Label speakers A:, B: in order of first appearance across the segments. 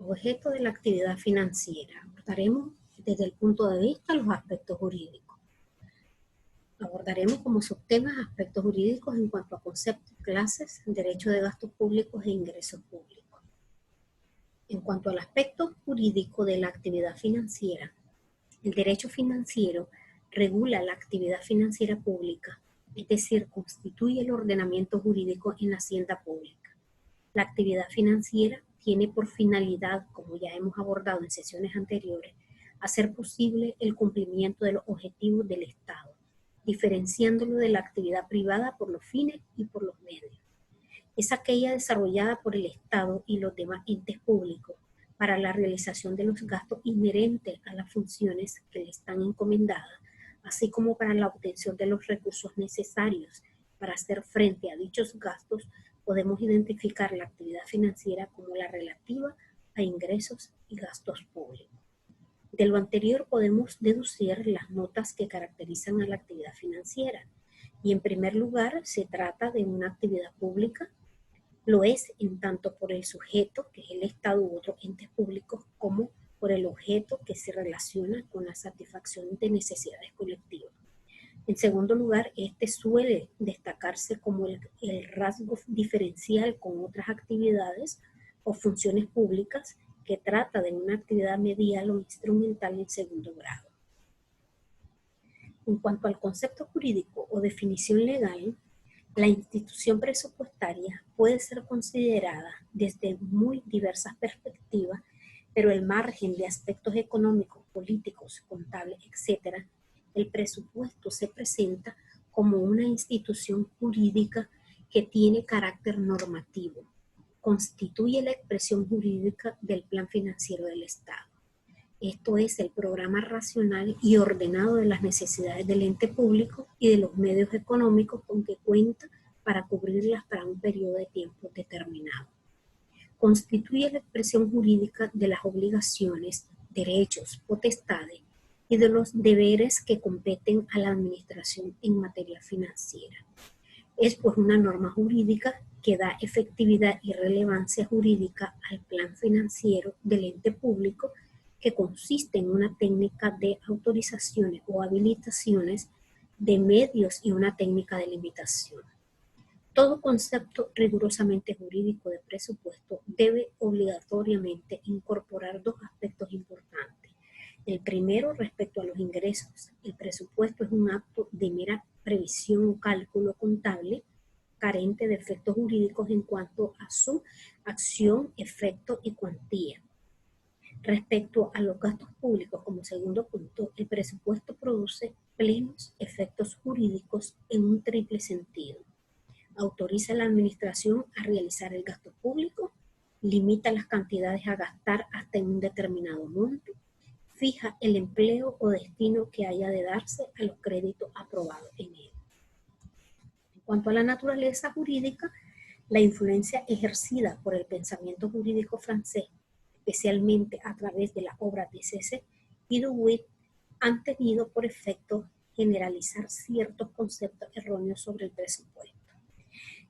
A: Objeto de la actividad financiera. Abordaremos desde el punto de vista los aspectos jurídicos. Abordaremos como subtemas aspectos jurídicos en cuanto a conceptos, clases, derecho de gastos públicos e ingresos públicos. En cuanto al aspecto jurídico de la actividad financiera, el derecho financiero regula la actividad financiera pública, es decir, constituye el ordenamiento jurídico en la hacienda pública. La actividad financiera tiene por finalidad, como ya hemos abordado en sesiones anteriores, hacer posible el cumplimiento de los objetivos del Estado, diferenciándolo de la actividad privada por los fines y por los medios. Es aquella desarrollada por el Estado y los demás entes públicos para la realización de los gastos inherentes a las funciones que le están encomendadas, así como para la obtención de los recursos necesarios para hacer frente a dichos gastos. Podemos identificar la actividad financiera como la relativa a ingresos y gastos públicos. De lo anterior podemos deducir las notas que caracterizan a la actividad financiera. Y en primer lugar, se trata de una actividad pública. Lo es en tanto por el sujeto, que es el Estado u otros entes públicos, como por el objeto que se relaciona con la satisfacción de necesidades colectivas. En segundo lugar, este suele destacarse como el rasgo diferencial con otras actividades o funciones públicas que trata de una actividad medial o instrumental en segundo grado. En cuanto al concepto jurídico o definición legal, la institución presupuestaria puede ser considerada desde muy diversas perspectivas, pero al margen de aspectos económicos, políticos, contables, etc., el presupuesto se presenta como una institución jurídica que tiene carácter normativo. Constituye la expresión jurídica del plan financiero del Estado. Esto es el programa racional y ordenado de las necesidades del ente público y de los medios económicos con que cuenta para cubrirlas para un periodo de tiempo determinado. Constituye la expresión jurídica de las obligaciones, derechos, potestades y de los deberes que competen a la administración en materia financiera. Es pues una norma jurídica que da efectividad y relevancia jurídica al plan financiero del ente público, que consiste en una técnica de autorizaciones o habilitaciones de medios y una técnica de limitación. Todo concepto rigurosamente jurídico de presupuesto debe obligatoriamente incorporar dos aspectos importantes. El primero, respecto a los ingresos. El presupuesto es un acto de mera previsión o cálculo contable, carente de efectos jurídicos en cuanto a su acción, efecto y cuantía. Respecto a los gastos públicos, como segundo punto, el presupuesto produce plenos efectos jurídicos en un triple sentido. Autoriza a la administración a realizar el gasto público, limita las cantidades a gastar hasta en un determinado monto, fija el empleo o destino que haya de darse a los créditos aprobados en él. En cuanto a la naturaleza jurídica, la influencia ejercida por el pensamiento jurídico francés, especialmente a través de la obra de Cécile y de Witt, han tenido por efecto generalizar ciertos conceptos erróneos sobre el presupuesto.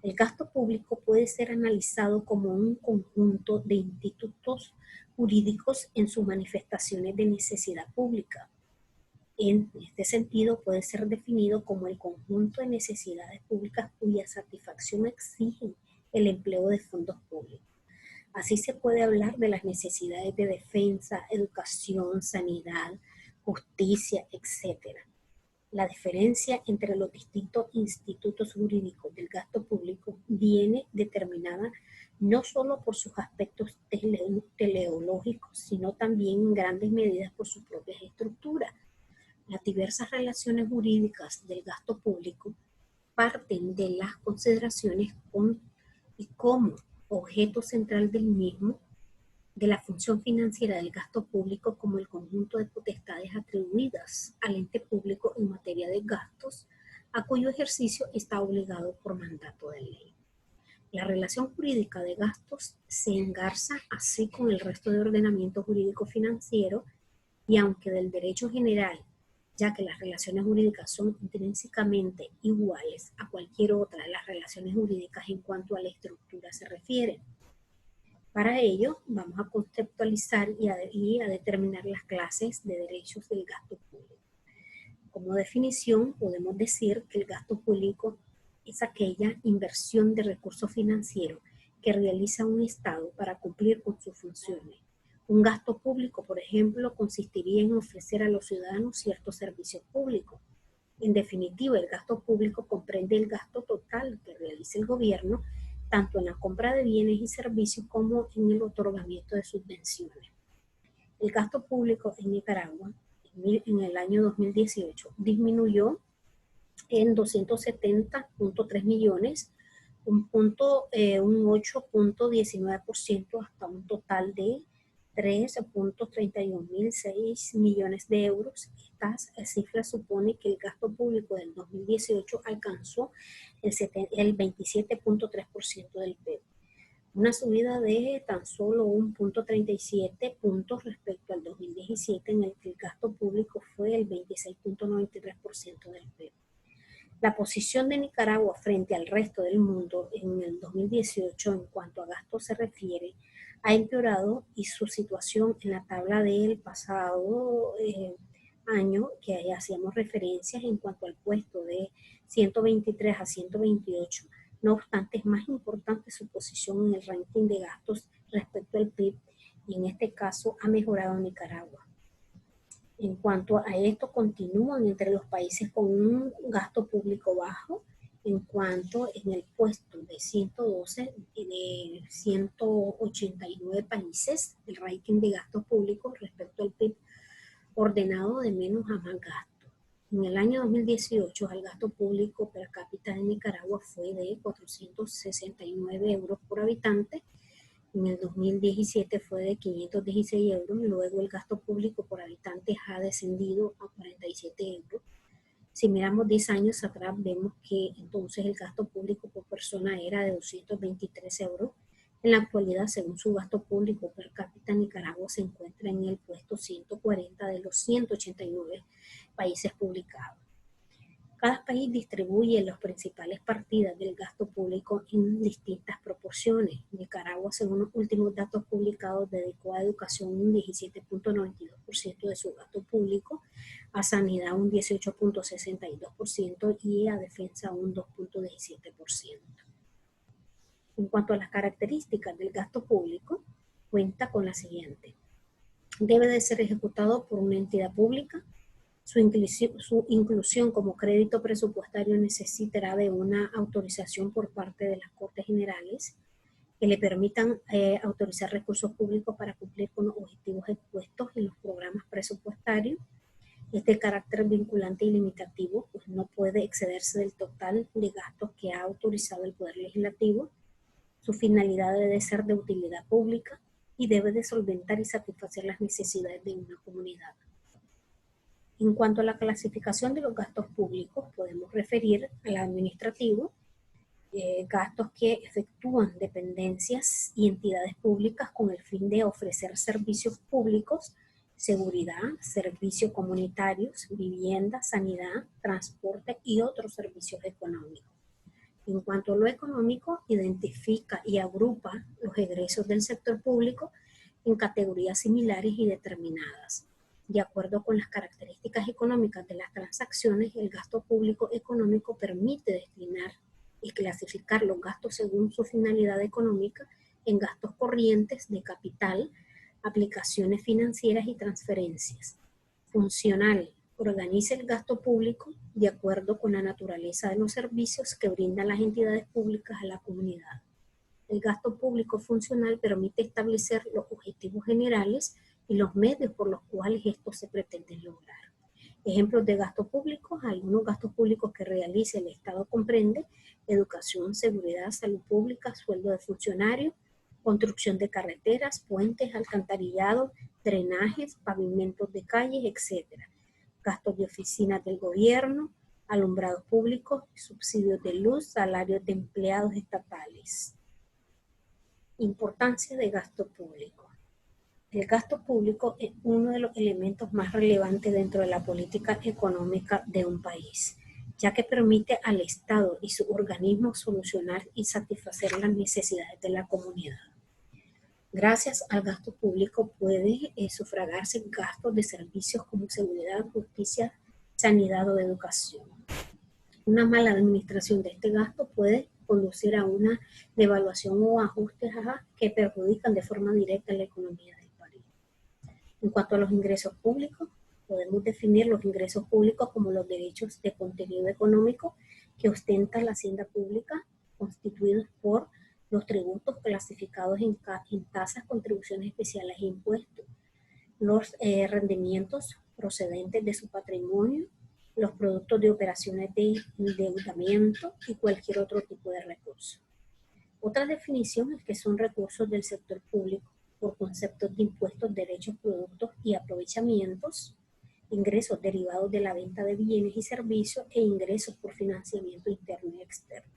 A: El gasto público puede ser analizado como un conjunto de institutos jurídicos en sus manifestaciones de necesidad pública. En este sentido, puede ser definido como el conjunto de necesidades públicas cuya satisfacción exige el empleo de fondos públicos. Así se puede hablar de las necesidades de defensa, educación, sanidad, justicia, etc. La diferencia entre los distintos institutos jurídicos del gasto público viene determinada no solo por sus aspectos teleológicos, sino también en grandes medidas por sus propias estructuras. Las diversas relaciones jurídicas del gasto público parten de las consideraciones como objeto central del mismo, de la función financiera del gasto público como el conjunto de potestades atribuidas al ente público en materia de gastos, a cuyo ejercicio está obligado por mandato de ley. La relación jurídica de gastos se engarza así con el resto de ordenamiento jurídico financiero, y aunque del derecho general, ya que las relaciones jurídicas son intrínsecamente iguales a cualquier otra de las relaciones jurídicas en cuanto a la estructura se refiere. Para ello, vamos a conceptualizar y a determinar las clases de derechos del gasto público. Como definición, podemos decir que el gasto público es aquella inversión de recursos financieros que realiza un Estado para cumplir con sus funciones. Un gasto público, por ejemplo, consistiría en ofrecer a los ciudadanos ciertos servicios públicos. En definitiva, el gasto público comprende el gasto total que realiza el gobierno, tanto en la compra de bienes y servicios como en el otorgamiento de subvenciones. El gasto público en Nicaragua en el año 2018 disminuyó en 270.3 millones, un 8.19% hasta un total de 13.31.006 millones de euros. Estas cifras suponen que el gasto público del 2018 alcanzó el 27.3% del PIB. Una subida de tan solo 1.37 puntos respecto al 2017, en el que el gasto público fue el 26.93% del PIB. La posición de Nicaragua frente al resto del mundo en el 2018 en cuanto a gasto se refiere ha empeorado, y su situación en la tabla del pasado año, que hacíamos referencias en cuanto al puesto de 123 a 128, no obstante es más importante su posición en el ranking de gastos respecto al PIB, y en este caso ha mejorado Nicaragua. En cuanto a esto, continúan entre los países con un gasto público bajo, en cuanto en el puesto de 112 de 189 países, el ranking de gastos públicos respecto al PIB, ordenado de menos a más gasto. En el año 2018, el gasto público per cápita en Nicaragua fue de 469 euros por habitante. En el 2017 fue de 516 euros, luego el gasto público por habitante ha descendido a 47 euros. Si miramos 10 años atrás, vemos que entonces el gasto público por persona era de 223 euros. En la actualidad, según su gasto público per cápita, Nicaragua se encuentra en el puesto 140 de los 189 países publicados. Cada país distribuye las principales partidas del gasto público en distintas proporciones. Nicaragua, según los últimos datos publicados, dedicó a educación un 17.92% de su gasto público, a sanidad un 18.62% y a defensa un 2.17%. En cuanto a las características del gasto público, cuenta con la siguiente. Debe de ser ejecutado por una entidad pública. Su inclusión como crédito presupuestario necesitará de una autorización por parte de las Cortes Generales que le permitan autorizar recursos públicos para cumplir con los objetivos expuestos en los programas presupuestarios. Este carácter vinculante y limitativo pues no puede excederse del total de gastos que ha autorizado el Poder Legislativo. Su finalidad debe ser de utilidad pública y debe de solventar y satisfacer las necesidades de una comunidad. En cuanto a la clasificación de los gastos públicos, podemos referir al administrativo, gastos que efectúan dependencias y entidades públicas con el fin de ofrecer servicios públicos, seguridad, servicios comunitarios, vivienda, sanidad, transporte y otros servicios económicos. En cuanto a lo económico, identifica y agrupa los egresos del sector público en categorías similares y determinadas. De acuerdo con las características económicas de las transacciones, el gasto público económico permite destinar y clasificar los gastos según su finalidad económica en gastos corrientes de capital, aplicaciones financieras y transferencias. Funcional: organiza el gasto público de acuerdo con la naturaleza de los servicios que brindan las entidades públicas a la comunidad. El gasto público funcional permite establecer los objetivos generales y los medios por los cuales estos se pretenden lograr. Ejemplos de gastos públicos: algunos gastos públicos que realiza el Estado comprende educación, seguridad, salud pública, sueldo de funcionarios, construcción de carreteras, puentes, alcantarillado, drenajes, pavimentos de calles, etc. Gastos de oficinas del gobierno, alumbrados públicos, subsidios de luz, salarios de empleados estatales. Importancia de gasto público. El gasto público es uno de los elementos más relevantes dentro de la política económica de un país, ya que permite al Estado y sus organismos solucionar y satisfacer las necesidades de la comunidad. Gracias al gasto público puede sufragarse gastos de servicios como seguridad, justicia, sanidad o educación. Una mala administración de este gasto puede conducir a una devaluación o ajustes que perjudican de forma directa la economía del país. En cuanto a los ingresos públicos, podemos definir los ingresos públicos como los derechos de contenido económico que ostenta la hacienda pública, constituidos por los tributos clasificados en tasas, contribuciones especiales e impuestos, los rendimientos procedentes de su patrimonio, los productos de operaciones de endeudamiento y cualquier otro tipo de recurso. Otra definición es que son recursos del sector público por conceptos de impuestos, derechos, productos y aprovechamientos, ingresos derivados de la venta de bienes y servicios e ingresos por financiamiento interno y externo.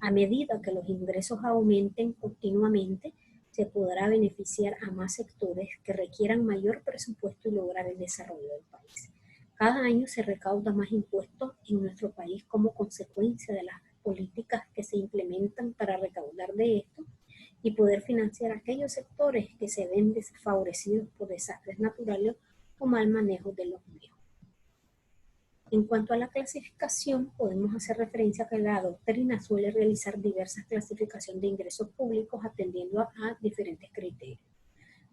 A: A medida que los ingresos aumenten continuamente, se podrá beneficiar a más sectores que requieran mayor presupuesto y lograr el desarrollo del país. Cada año se recauda más impuestos en nuestro país como consecuencia de las políticas que se implementan para recaudar de esto y poder financiar aquellos sectores que se ven desfavorecidos por desastres naturales o mal manejo de los mismos. En cuanto a la clasificación, podemos hacer referencia a que la doctrina suele realizar diversas clasificaciones de ingresos públicos atendiendo a diferentes criterios.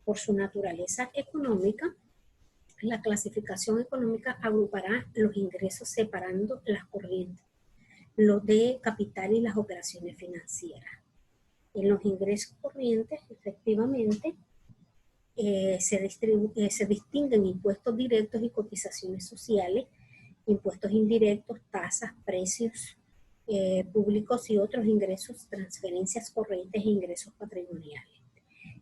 A: Por su naturaleza económica, la clasificación económica agrupará los ingresos separando las corrientes, los de capital y las operaciones financieras. En los ingresos corrientes, efectivamente, se distinguen impuestos directos y cotizaciones sociales, impuestos indirectos, tasas, precios públicos y otros ingresos, transferencias corrientes e ingresos patrimoniales.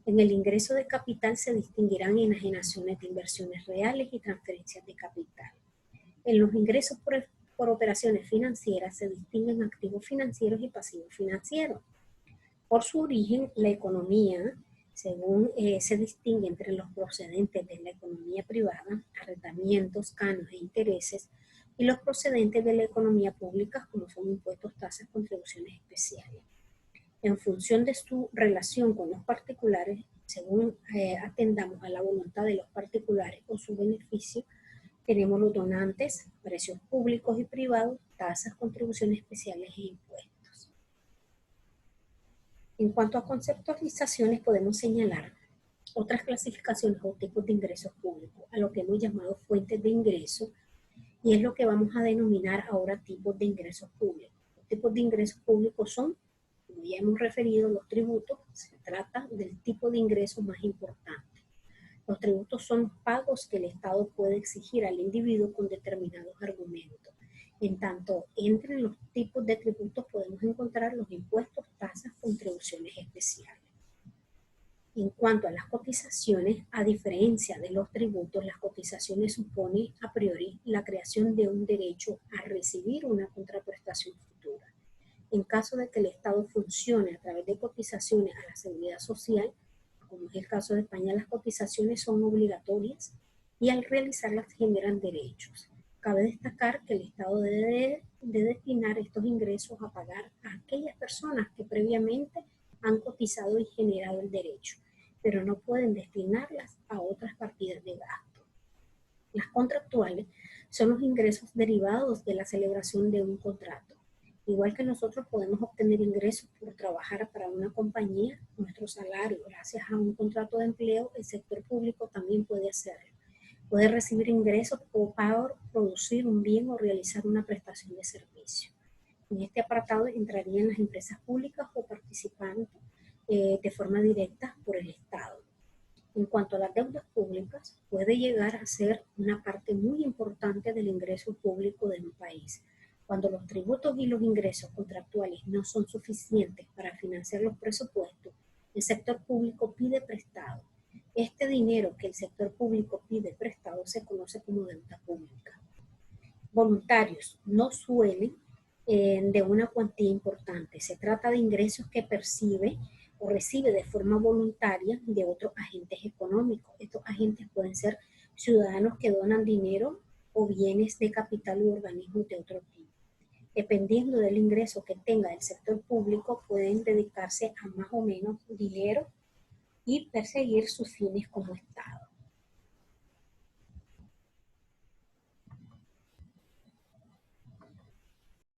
A: En el ingreso de capital se distinguirán enajenaciones de inversiones reales y transferencias de capital. En los ingresos por operaciones financieras se distinguen activos financieros y pasivos financieros. Por su origen, la economía, según se distingue entre los procedentes de la economía privada, arrendamientos, canos e intereses, y los procedentes de la economía pública, como son impuestos, tasas, contribuciones especiales. En función de su relación con los particulares, según atendamos a la voluntad de los particulares o su beneficio, tenemos los donantes, precios públicos y privados, tasas, contribuciones especiales e impuestos. En cuanto a conceptualizaciones, podemos señalar otras clasificaciones o tipos de ingresos públicos, a lo que hemos llamado fuentes de ingreso, y es lo que vamos a denominar ahora tipos de ingresos públicos. Los tipos de ingresos públicos son, como ya hemos referido, los tributos. Se trata del tipo de ingreso más importante. Los tributos son pagos que el Estado puede exigir al individuo con determinados argumentos. En tanto, entre los tipos de tributos podemos encontrar los impuestos, tasas, contribuciones especiales. En cuanto a las cotizaciones, a diferencia de los tributos, las cotizaciones suponen a priori la creación de un derecho a recibir una contraprestación futura. En caso de que el Estado funcione a través de cotizaciones a la seguridad social, como es el caso de España, las cotizaciones son obligatorias y al realizarlas generan derechos. Cabe destacar que el Estado debe de destinar estos ingresos a pagar a aquellas personas que previamente han cotizado y generado el derecho, pero no pueden destinarlas a otras partidas de gasto. Las contractuales son los ingresos derivados de la celebración de un contrato. Igual que nosotros podemos obtener ingresos por trabajar para una compañía, nuestro salario, gracias a un contrato de empleo, el sector público también puede hacerlo. Puede recibir ingresos por producir un bien o realizar una prestación de servicio. En este apartado entrarían las empresas públicas o participantes de forma directa por el Estado. En cuanto a las deudas públicas, puede llegar a ser una parte muy importante del ingreso público de un país. Cuando los tributos y los ingresos contractuales no son suficientes para financiar los presupuestos, el sector público pide prestado. Este dinero que el sector público pide prestado se conoce como deuda pública. Voluntarios no suelen de una cuantía importante. Se trata de ingresos que percibe o recibe de forma voluntaria de otros agentes económicos. Estos agentes pueden ser ciudadanos que donan dinero o bienes de capital u organismos de otro tipo. Dependiendo del ingreso que tenga el sector público, pueden dedicarse a más o menos dinero y perseguir sus fines como Estado.